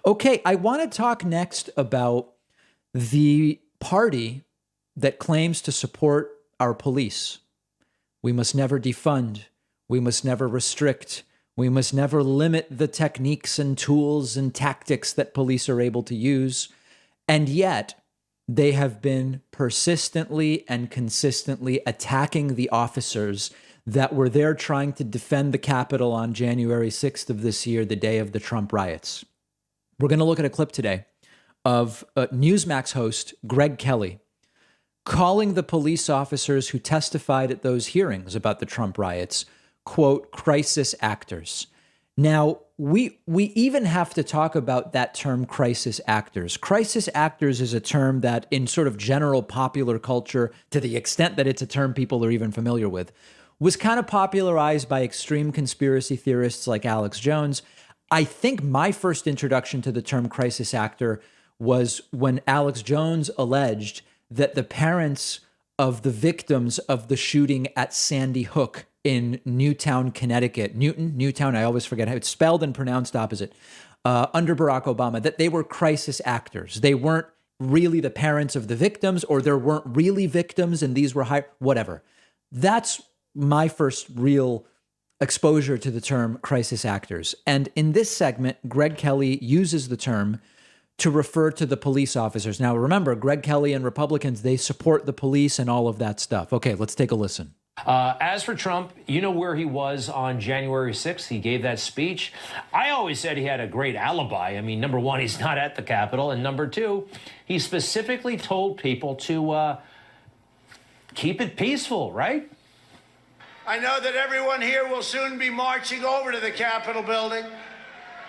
Okay, I want to talk next about the party that claims to support our police. We must never defund. We must never restrict. We must never limit the techniques and tools and tactics that police are able to use. And yet, they have been persistently and consistently attacking the officers that were there trying to defend the Capitol on January 6th of this year, the day of the Trump riots. We're going to look at a clip today of Newsmax host Greg Kelly calling the police officers who testified at those hearings about the Trump riots, quote, crisis actors. Now, we even have to talk about that term, crisis actors. Crisis actors is a term that in sort of general popular culture, to the extent that it's a term people are even familiar with, was kind of popularized by extreme conspiracy theorists like Alex Jones. I think my first introduction to the term crisis actor was when Alex Jones alleged that the parents of the victims of the shooting at Sandy Hook in Newtown, Connecticut, Newtown, I always forget how it's spelled and pronounced opposite, under Barack Obama, that they were crisis actors. They weren't really the parents of the victims, or there weren't really victims and these were whatever. That's my first real exposure to the term crisis actors. And in this segment, Greg Kelly uses the term to refer to the police officers. Now, remember, Greg Kelly and Republicans, they support the police and all of that stuff. Okay, let's take a listen. As for Trump, you know where he was on January 6th. He gave that speech. I always said he had a great alibi. I mean, number one, he's not at the Capitol. And number two, he specifically told people to keep it peaceful, right? I know that everyone here will soon be marching over to the Capitol building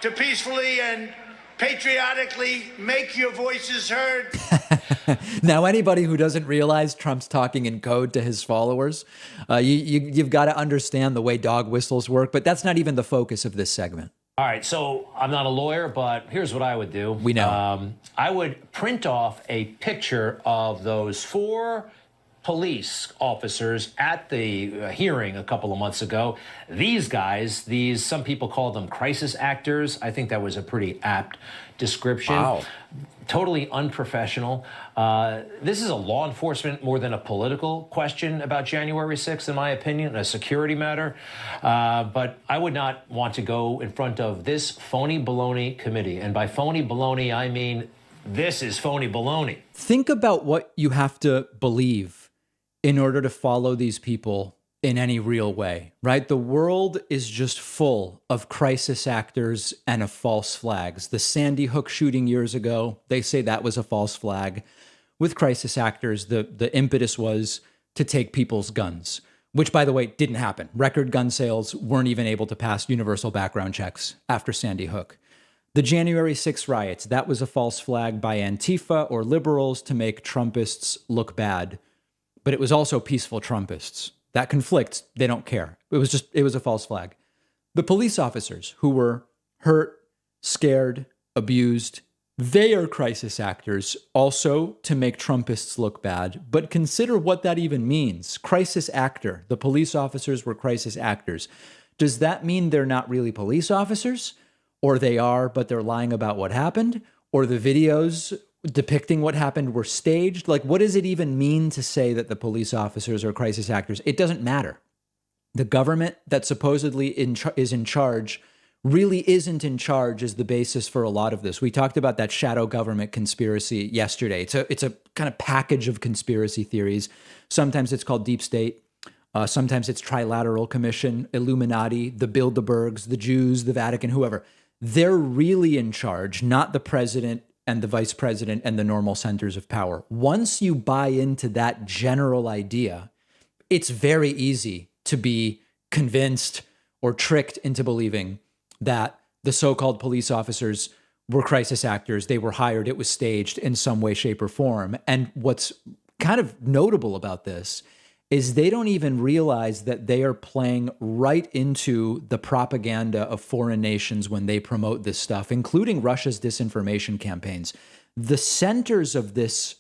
to peacefully and patriotically make your voices heard. Now, anybody who doesn't realize Trump's talking in code to his followers, you've got to understand the way dog whistles work, but that's not even the focus of this segment. All right, so I'm not a lawyer, but here's what I would do. We know. I would print off a picture of those 4 police officers at the hearing a couple of months ago. These guys, some people call them crisis actors. I think that was a pretty apt description. Wow. Totally unprofessional. This is a law enforcement more than a political question about January 6th, in my opinion, a security matter. But I would not want to go in front of this phony baloney committee. And by phony baloney, I mean this is phony baloney. Think about what you have to believe in order to follow these people in any real way, right? The world is just full of crisis actors and of false flags. The Sandy Hook shooting years ago, they say that was a false flag. With crisis actors, the impetus was to take people's guns, which, by the way, didn't happen. Record gun sales weren't even able to pass universal background checks after Sandy Hook. The January 6th riots, that was a false flag by Antifa or liberals to make Trumpists look bad. But it was also peaceful Trumpists. That conflicts, they don't care. It was a false flag. The police officers who were hurt, scared, abused, they are crisis actors also to make Trumpists look bad. But consider what that even means. Crisis actor. The police officers were crisis actors. Does that mean they're not really police officers? Or they are, but they're lying about what happened? Or the videos depicting what happened were staged? Like, what does it even mean to say that the police officers are crisis actors? It doesn't matter. The government that supposedly is in charge really isn't in charge is the basis for a lot of this. We talked about that shadow government conspiracy yesterday. It's a kind of package of conspiracy theories. Sometimes it's called deep state. Sometimes it's trilateral commission, Illuminati, the Bilderbergs, the Jews, the Vatican, whoever. They're really in charge, not the president and the vice president and the normal centers of power. Once you buy into that general idea, it's very easy to be convinced or tricked into believing that the so-called police officers were crisis actors. They were hired. It was staged in some way, shape, or form. And what's kind of notable about this is they don't even realize that they are playing right into the propaganda of foreign nations when they promote this stuff, including Russia's disinformation campaigns. The centers of this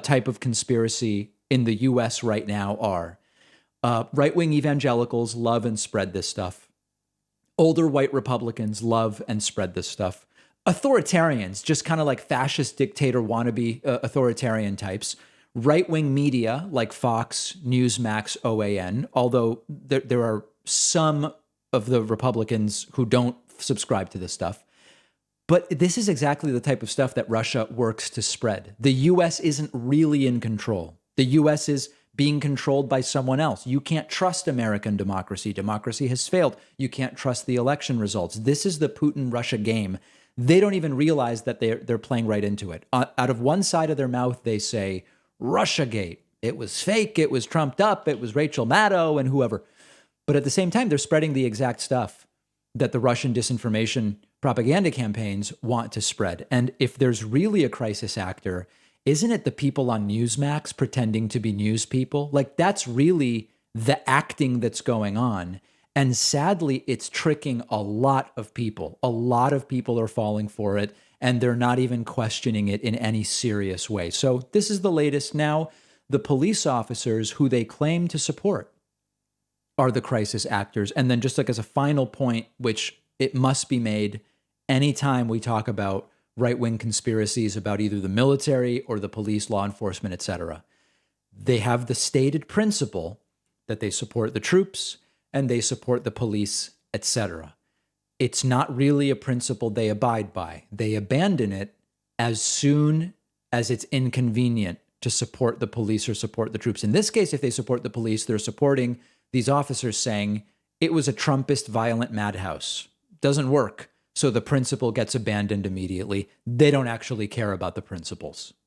type of conspiracy in the U.S. right now are right-wing evangelicals love and spread this stuff. Older white Republicans love and spread this stuff. Authoritarians, just kind of like fascist dictator wannabe authoritarian types, right-wing media like Fox, Newsmax, OAN, although there are some of the Republicans who don't subscribe to this stuff. But this is exactly the type of stuff that Russia works to spread. The US isn't really in control. The US is being controlled by someone else. You can't trust American democracy. Democracy has failed. You can't trust the election results. This is the Putin-Russia game. They don't even realize that they're playing right into it. Out of one side of their mouth, they say, Russiagate. It was fake. It was trumped up. It was Rachel Maddow and whoever. But at the same time, they're spreading the exact stuff that the Russian disinformation propaganda campaigns want to spread. And if there's really a crisis actor, isn't it the people on Newsmax pretending to be news people? Like, that's really the acting that's going on. And sadly, it's tricking a lot of people. A lot of people are falling for it, and they're not even questioning it in any serious way. So this is the latest now. The police officers who they claim to support are the crisis actors. And then just like as a final point, which it must be made anytime we talk about right-wing conspiracies about either the military or the police, law enforcement, etc., they have the stated principle that they support the troops and they support the police, etc. It's not really a principle they abide by. They abandon it as soon as it's inconvenient to support the police or support the troops. In this case, if they support the police, they're supporting these officers saying it was a Trumpist violent madhouse. Doesn't work. So the principle gets abandoned immediately. They don't actually care about the principles.